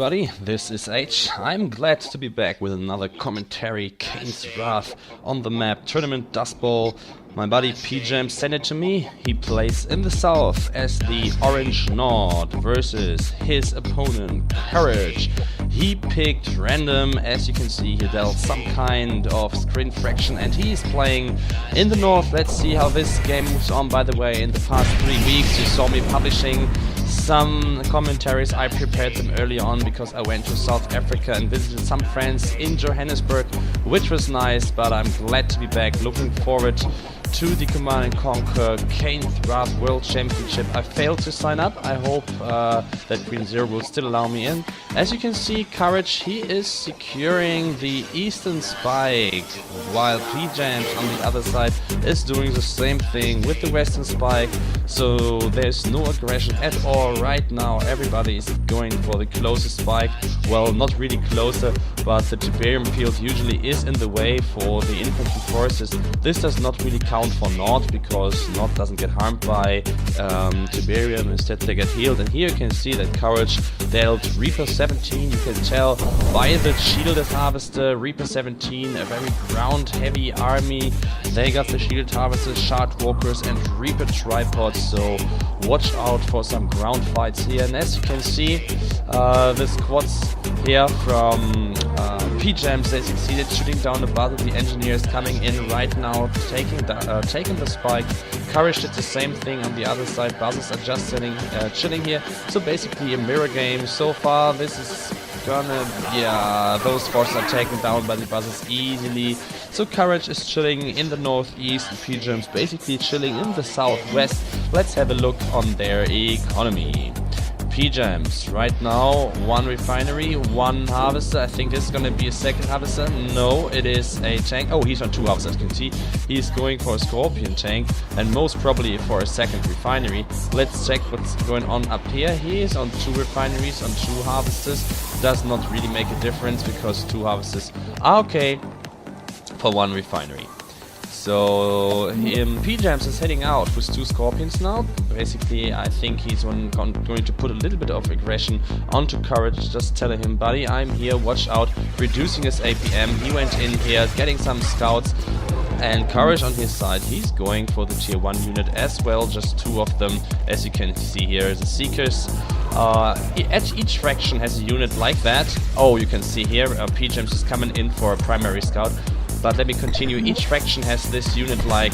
everybody, this is eish. I'm glad to be back with another commentary, Kane's Wrath, on the map Tournament Dustbowl. My buddy Pjams sent it to me. He plays in the south as the Orange Nord versus his opponent Courage. He picked random, as you can see he dealt some kind of screen fraction, and he's playing in the north. Let's see how this game moves on. By the way, in the past 3 weeks you saw me publishing some commentaries. I prepared them early on because I went to South Africa and visited some friends in Johannesburg, which was nice, but I'm glad to be back. Looking forward to the Command & Conquer Kane's Wrath World Championship. I failed to sign up. I hope that Green Zero will still allow me in. As you can see, Courage, he is securing the eastern spike, while Pjams on the other side is doing the same thing with the western spike. So there's no aggression at all right now. Everybody is going for the closest spike. Well, not really closer, but the Tiberium field usually is in the way for the infantry forces. This does not really count for Nord, because Nord doesn't get harmed by Tiberium. Instead they get healed, and here you can see that Courage dealt Reaper 17. You can tell by the shielded harvester, Reaper 17, a very ground heavy army. They got the shielded harvesters, shard walkers and Reaper tripods, so watch out for some ground fights here. And as you can see, the squads here from Pjams, they succeeded shooting down the buzzer. The engineers coming in right now, taking the spike. Courage did the same thing on the other side. Buzzers are just chilling here. So basically a mirror game so far. This is gonna, yeah, those forces are taken down by the buzzers easily. So Courage is chilling in the northeast, Pjams basically chilling in the southwest. Let's have a look on their economy. Pjams right now, 1 refinery, 1 harvester. I think this is gonna be a second harvester. No, it is a tank. Oh, he's on 2 harvesters, you can see. He's going for a scorpion tank and most probably for a second refinery. Let's check what's going on up here. He is on 2 refineries, on 2 harvesters. Does not really make a difference because 2 harvesters are okay for 1 refinery. So Pjams is heading out with 2 scorpions now. Basically, I think he's going to put a little bit of aggression onto Courage, just telling him, buddy, I'm here, watch out, reducing his APM. He went in here, getting some scouts, and Courage on his side, he's going for the tier 1 unit as well, just 2 of them, as you can see here, the Seekers. Each faction has a unit like that. Oh, you can see here, Pjams is coming in for a primary scout. But let me continue. Each faction has this unit like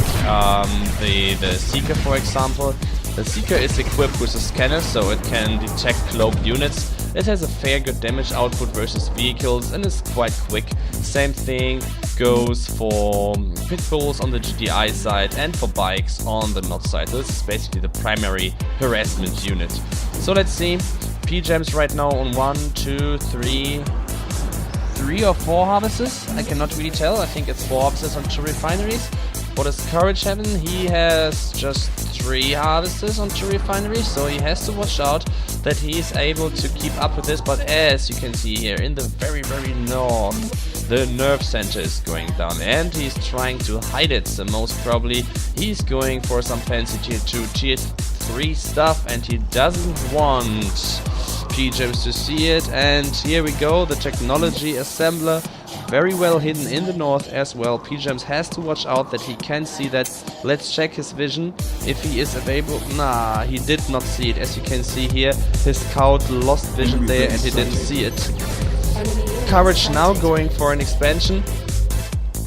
the Seeker, for example. The Seeker is equipped with a scanner, so it can detect cloaked units. It has a fair good damage output versus vehicles and is quite quick. Same thing goes for pit bulls on the GDI side and for bikes on the Nord side. This is basically the primary harassment unit. So let's see. Pjams right now on 1, 2, 3 or 4 harvesters. I cannot really tell. I think it's 4 harvesters on 2 refineries. What does Courage have? He has just 3 harvesters on 2 refineries, so he has to watch out that he is able to keep up with this. But as you can see here in the very north, the nerve center is going down and he's trying to hide it. So most probably he's going for some fancy tier 2, tier 3 stuff, and he doesn't want Pjams to see it. And here we go, the technology assembler, very well hidden in the north as well. Pjams has to watch out that he can see that. Let's check his vision, if he is available. Nah, he did not see it. As you can see here, his scout lost vision there and he didn't see it. Courage now going for an expansion,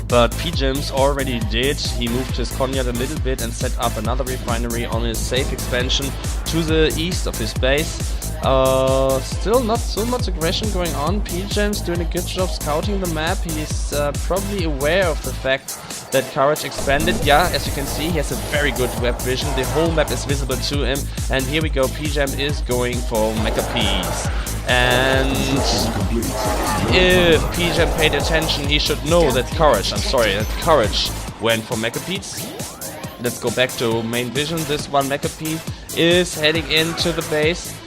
but Pjams already did. He moved his Conyard a little bit and set up another refinery on his safe expansion to the east of his base. Still not so much aggression going on. Pjams doing a good job scouting the map. He's probably aware of the fact that Courage expanded. Yeah, as you can see, he has a very good web vision. The whole map is visible to him. And here we go, Pjams is going for Mecha Peas. And if Pjams paid attention, he should know that Courage went for Mecha Peas. Let's go back to main vision. This one Mecha Pea is heading into the base.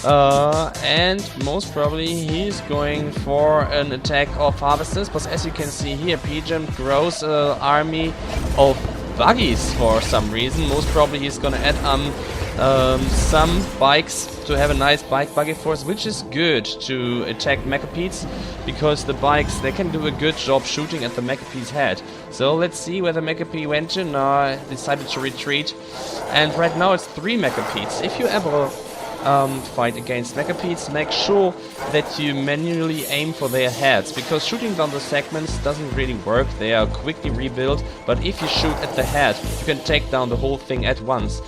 And most probably he's going for an attack of harvesters, but as you can see here, Pjams grows an army of buggies for some reason. Most probably he's gonna add some bikes to have a nice bike buggy force, which is good to attack Mechapeats, because the bikes, they can do a good job shooting at the Mechapeat's head. So let's see where the Mechapete went to. No, I decided to retreat. And right now it's 3 Mechapeats. If you ever fight against Mechapeats, make sure that you manually aim for their heads, because shooting down the segments doesn't really work. They are quickly rebuilt, but if you shoot at the head, you can take down the whole thing at once.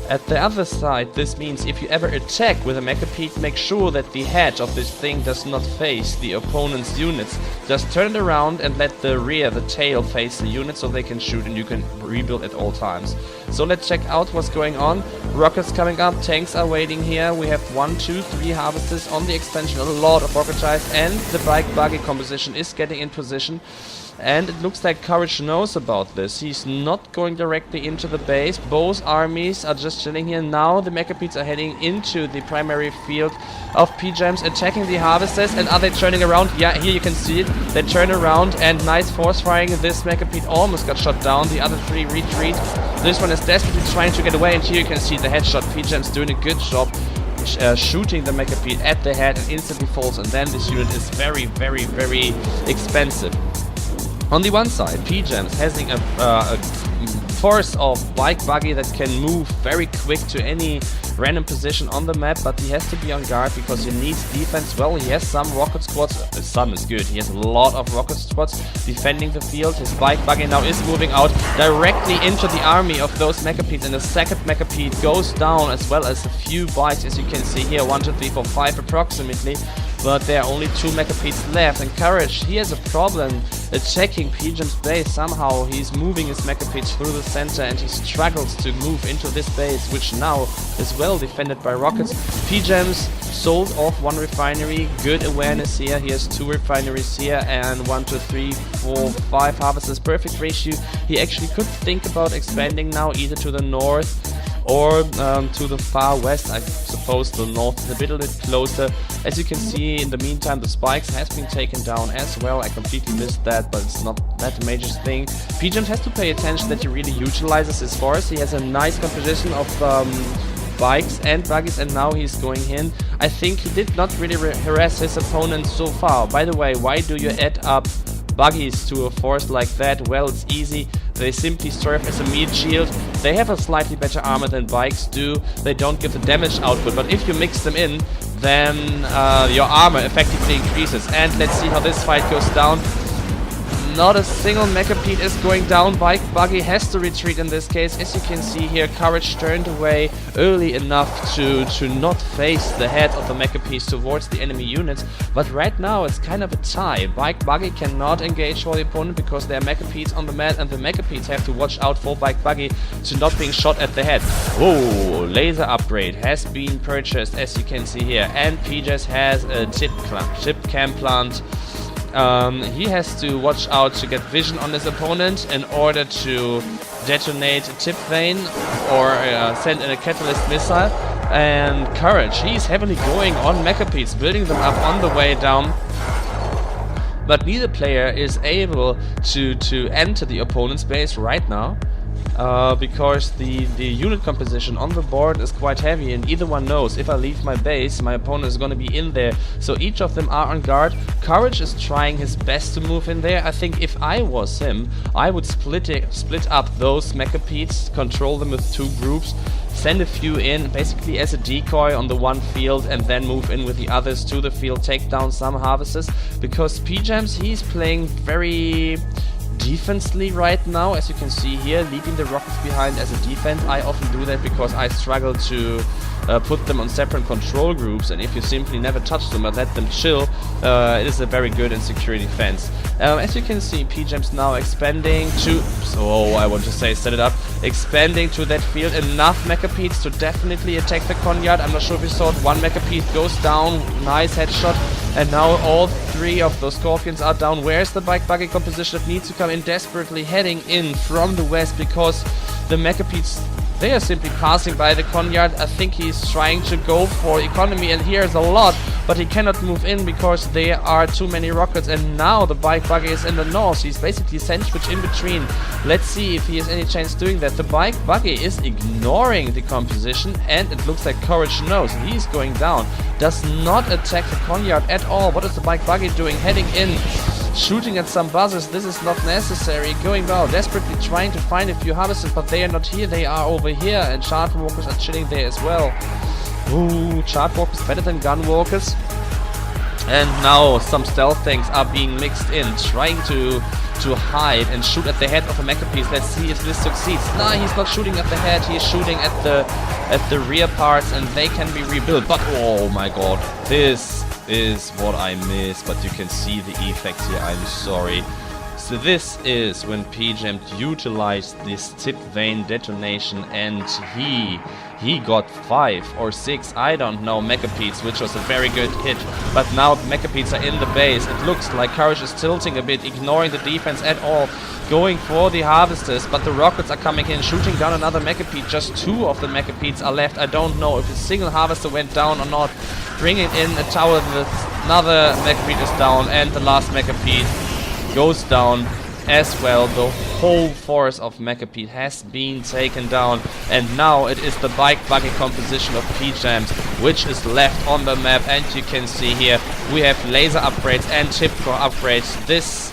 At the other side, this means if you ever attack with a Mechapete, make sure that the head of this thing does not face the opponent's units. Just turn it around and let the rear, the tail, face the unit so they can shoot and you can rebuild at all times. So let's check out what's going on. Rockets coming up, tanks are waiting here. We have 1, 2, 3 harvesters on the expansion, a lot of rocket ties, and the bike buggy composition is getting in position. And it looks like Courage knows about this. He's not going directly into the base. Both armies are just chilling here. Now the Mechapeats are heading into the primary field of Pjams, attacking the harvesters. And are they turning around? Yeah, here you can see it. They turn around and nice force firing. This Mechapete almost got shot down. The other 3 retreat. This one is desperately trying to get away. And here you can see the headshot. Pjams doing a good job. Shooting the Mechapete at the head and instantly falls. And then this unit is very, very, very expensive. On the one side, Pjams having a force of bike buggy that can move very quick to any random position on the map, but he has to be on guard because he needs defense. Well, he has some rocket squads. Some is good. He has a lot of rocket squads defending the field. His bike buggy now is moving out directly into the army of those Mechapeats, and the second Mechapete goes down, as well as a few bikes, as you can see here, 1, 2, 3, 4, 5 approximately. But there are only 2 Mechapeats left, and Courage, he has a problem attacking Pjam's base. Somehow he's moving his Mechapeats through the center and he struggles to move into this base, which now is well defended by rockets. Pjams sold off 1 refinery, good awareness here. He has 2 refineries here and 1, 2, 3, 4, 5 harvesters, perfect ratio. He actually could think about expanding now either to the north or to the far west. I suppose the north is a little bit closer. As you can see, in the meantime, the spikes has been taken down as well. I completely missed that, but it's not that a major thing. Pjams has to pay attention that he really utilizes his force. He has a nice composition of bikes and buggies, and now he's going in. I think he did not really harass his opponent so far. By the way, why do you add up buggies to a force like that? Well, it's easy. They simply serve as a meat shield. They have a slightly better armor than bikes do. They don't give the damage output, but if you mix them in, then your armor effectively increases. And let's see how this fight goes down. Not a single Mechapete is going down. Bike buggy has to retreat in this case. As you can see here, Courage turned away early enough to not face the head of the Mechapete towards the enemy units. But right now it's kind of a tie. Bike buggy cannot engage for the opponent because there are Mechapetes on the map, and the Mechapetes have to watch out for bike buggy to not being shot at the head. Oh, laser upgrade has been purchased, as you can see here, and Pjams has a chip cam plant. He has to watch out to get vision on his opponent in order to detonate a tip vein or send in a catalyst missile. And Courage, he's heavily going on Mechapetes, building them up on the way down. But neither player is able to enter the opponent's base right now. Because the unit composition on the board is quite heavy, and either one knows if I leave my base, my opponent is going to be in there. So each of them are on guard. Courage is trying his best to move in there. I think if I was him, I would split up those Mechapetes, control them with 2 groups, send a few in basically as a decoy on the one field, and then move in with the others to the field, take down some harvesters. Because Pjams, he's playing very defensively right now, as you can see here, leaving the rockets behind as a defense. I often do that because I struggle to put them on separate control groups, and if you simply never touch them or let them chill, it is a very good and secure defense. As you can see, Pjams now expanding to, expanding to that field. Enough Mechapetes to definitely attack the Conyard. I'm not sure if you saw it, 1 Mechapete goes down, nice headshot, and now all 3 of those Scorpions are down. Where's the bike buggy composition that needs to come in desperately, heading in from the west, because the Mechapetes They are simply passing by the Conyard. I think he's trying to go for economy, and here's a lot, but he cannot move in because there are too many rockets. And now the bike buggy is in the north. He's basically sandwiched in between. Let's see if he has any chance doing that. The bike buggy is ignoring the composition, and it looks like Courage knows. He's going down. Does not attack the Conyard at all. What is the bike buggy doing? Heading in, shooting at some buzzers. This is not necessary. Going down, desperately trying to find a few harvesters, but they are not here. They are over here, and chart walkers are chilling there as well. Ooh, chart walkers better than gun walkers. And now some stealth tanks are being mixed in, trying to hide and shoot at the head of a mecha piece. Let's see if this succeeds. Nah, he's not shooting at the head. He's shooting at the rear parts, and they can be rebuilt. But oh my god, this is what I missed. But you can see the effects here. I'm sorry. So this is when Pjams utilized this tip vane detonation, and he got 5 or 6, I don't know, mechapeats, which was a very good hit. But now the mechapeats are in the base. It looks like Courage is tilting a bit, ignoring the defense at all, going for the harvesters, but the rockets are coming in, shooting down another mechapeat. Just 2 of the mechapeats are left. I don't know if a single harvester went down or not. Bringing in a tower, another mechapeat is down, and the last mechapeat goes down as well. The whole force of mechapeat has been taken down, and now it is the bike buggy composition of Pjams which is left on the map. And you can see here we have laser upgrades and chip core upgrades. This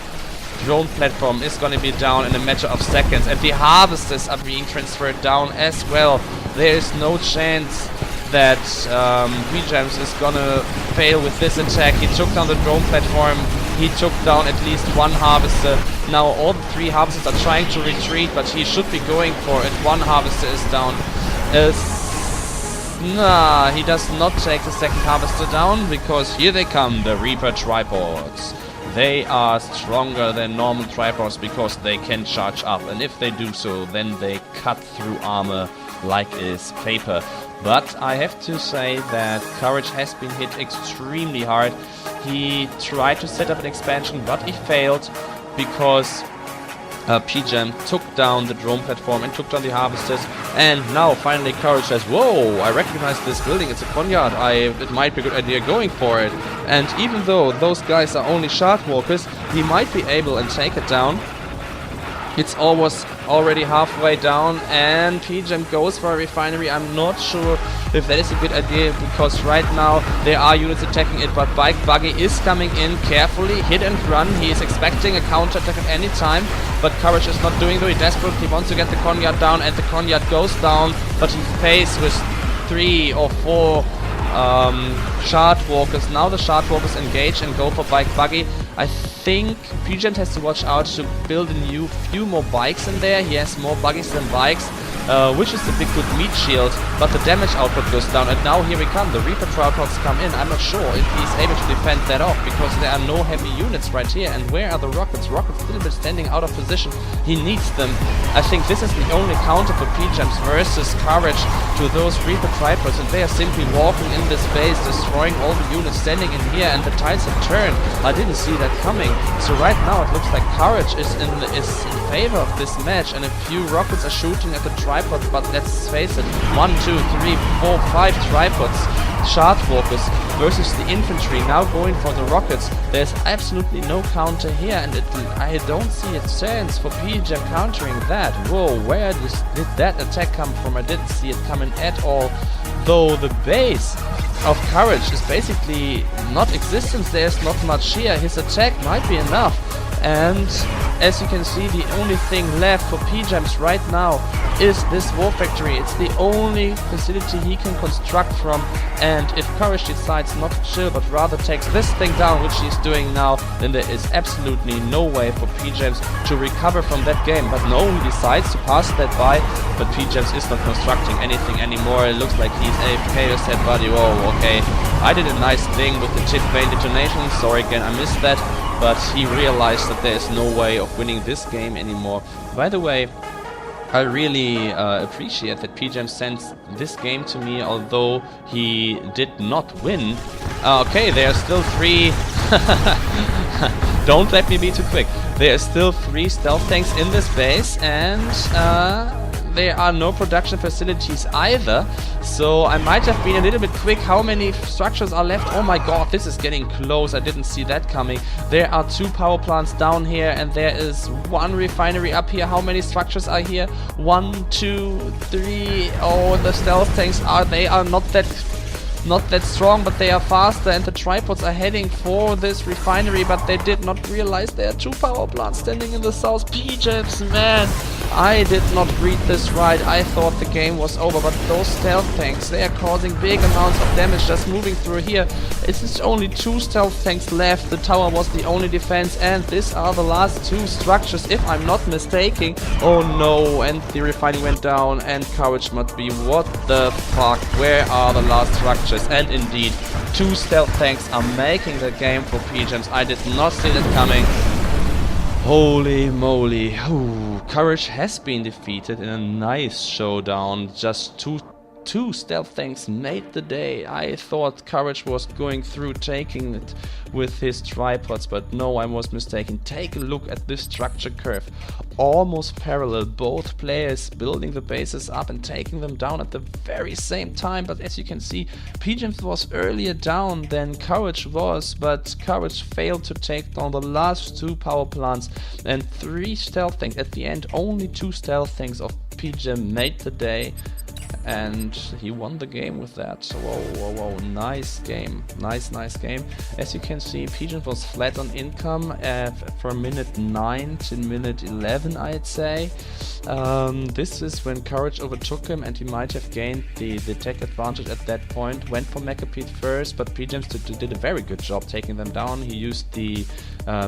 drone platform is going to be down in a matter of seconds, and the harvesters are being transferred down as well. There is no chance that Pjams is gonna fail with this attack. He took down the drone platform. He took down at least 1 harvester. Now all the 3 harvesters are trying to retreat, but he should be going for it. 1 harvester is down. Nah, he does not take the 2nd harvester down, because here they come, the Reaper tripods. They are stronger than normal tripods because they can charge up, and if they do so, then they cut through armor like is paper. But I have to say that Courage has been hit extremely hard. He tried to set up an expansion, but he failed because Pjams took down the drone platform and took down the harvesters. And now finally Courage says, whoa, I recognize this building, it's a Conyard, it might be a good idea going for it. And even though those guys are only shard walkers, he might be able and take it down. It's already halfway down, and Pjams goes for a refinery. I'm not sure if that is a good idea, because right now there are units attacking it, but bike buggy is coming in carefully, hit and run. He is expecting a counter attack at any time, but Courage is not doing so. He desperately wants to get the Conyard down, and the Conyard goes down, but he's faced with 3 or 4 shard walkers. Now the shard walkers engage and go for bike buggy. I think Pjams has to watch out to build a few more bikes in there. He has more buggies than bikes, which is a big good meat shield, but the damage output goes down. And now here we come, the Reaper tripods come in. I'm not sure if he's able to defend that off, because there are no heavy units right here. And where are the rockets? Rockets still a bit standing out of position. He needs them. I think this is the only counter for Pjams versus Courage to those Reaper tripods, and they are simply walking in this base, destroying all the units standing in here, and the tides have turned. I didn't see that coming. So right now it looks like Courage is in favor of this match, and a few rockets are shooting at the tripods, but let's face it, 1, 2, 3, 4, 5 tripods, shard walkers versus the infantry now going for the rockets. There's absolutely no counter here, and I don't see a chance for Pjams countering that. Whoa, where did that attack come from? I didn't see it coming at all, though the base of Courage is basically not existent. There's not much here. His attack might be enough, and as you can see, the only thing left for Pjams right now is this war factory. It's the only facility he can construct from, and if Courage decides not to chill but rather takes this thing down, which he's doing now, then there is absolutely no way for Pjams to recover from that game. But no, he decides to pass that by, but Pjams is not constructing anything anymore. It looks like he's AFK. Said, buddy, whoa, okay, I did a nice thing with the chip vein detonation, sorry again, I missed that, but he realized that there is no way of winning this game anymore. By the way, I really appreciate that Pjams sent this game to me, although he did not win. Okay, there are still 3... Don't let me be too quick. There are still 3 stealth tanks in this base, and there are no production facilities either, so I might have been a little bit quick. How many structures are left? Oh my god, this is getting close. I didn't see that coming. There are 2 power plants down here, and there is 1 refinery up here. How many structures are here? 1, 2, 3. Oh, the stealth tanks are not that strong, but they are faster, and the tripods are heading for this refinery, but they did not realize there are 2 power plants standing in the south. Pjams, man, I did not read this right. I thought the game was over, but those stealth tanks, they are causing big amounts of damage just moving through here. It's just only 2 stealth tanks left. The tower was the only defense, and these are the last 2 structures, if I'm not mistaken. Oh no, and the refining went down, and courage must be. What the fuck? Where are the last structures? And indeed, 2 stealth tanks are making the game for Pjams. I did not see that coming. Holy moly. Ooh, courage has been defeated in a nice showdown. Just two stealth tanks made the day. I thought courage was going through taking it with his tripods, but no, I was mistaken. Take a look at this structure curve. Almost parallel, both players building the bases up and taking them down at the very same time. But as you can see, Pjams was earlier down than courage was, but courage failed to take down the last 2 power plants and 3 stealth tanks. At the end, only 2 stealth tanks of Pjams made the day, and he won the game with that. So whoa, nice game, nice game. As you can see, Pjams was flat on income from minute 9 to minute 11, I'd say. This is when courage overtook him, and he might have gained the tech advantage at that point. Went for Megapede first, but Pjams did a very good job taking them down. He used the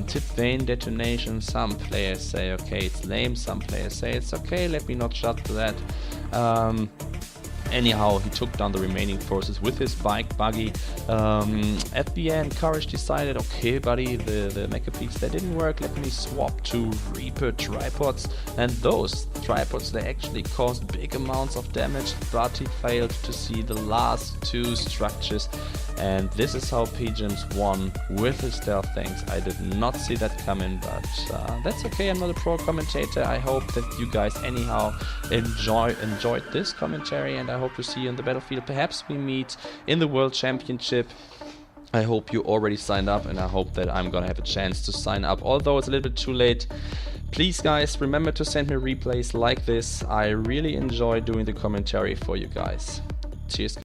tip vane detonation. Some players say okay, it's lame, some players say it's okay, let me not shut to that. Anyhow, he took down the remaining forces with his buggy. At the end, courage decided, okay buddy, the Mechapeaks, they didn't work, let me swap to Reaper tripods. And those tripods, they actually caused big amounts of damage, but he failed to see the last 2 structures. And this is how Pjams won with his stealth tanks. I did not see that coming, but that's okay, I'm not a pro commentator. I hope that you guys anyhow enjoyed this commentary, and I hope to see you on the battlefield. Perhaps we meet in the World Championship. I hope you already signed up, and I hope that I'm gonna have a chance to sign up, although it's a little bit too late. Please guys, remember to send me replays like this. I really enjoy doing the commentary for you guys. Cheers.